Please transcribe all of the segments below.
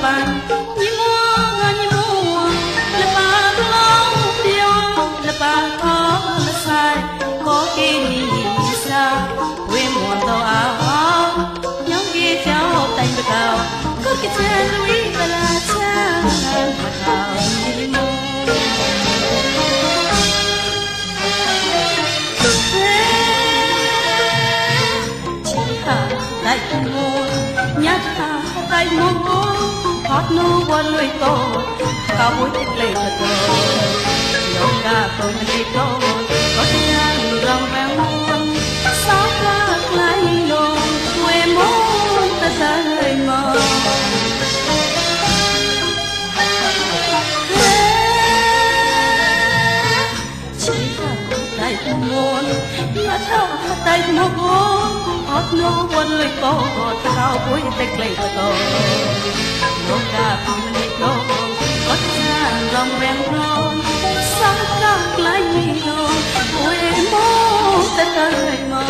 ban nhị mua nhị mua là ba lâu tiêu là ba có là sai có khi đi xa quên muộn tàu áo nhóm kia cháu tay bờ cao có cái chân núi và là cha mà thảo nhị mua đại môn nhát ta đại môn hót nô quan lưỡi to cao mũi tích lệ thật to dòng ca tôi đi to có tiếng rong vang muôn sáu ca lại lồng quê môn ta rơi mờ chỉ đại môn nhát ta đại môn hót nô quan lưỡi to cao mũi tích lệ thật to dòng ca tôi đi to có tiếng rong vang muôn sáu ca lại lồng quê môn ta rơi mờ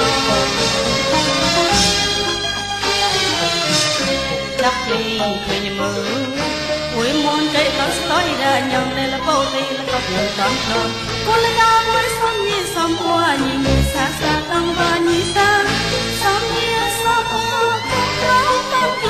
đắp đi khơi nhầm mơ quê môn chạy tao soi ra nhầm lên là bao đi là có buồn tròn tròn cô là nhà quê xóm qua nhìn xa xa tăng và nhìn xa xóm qua không cao tăng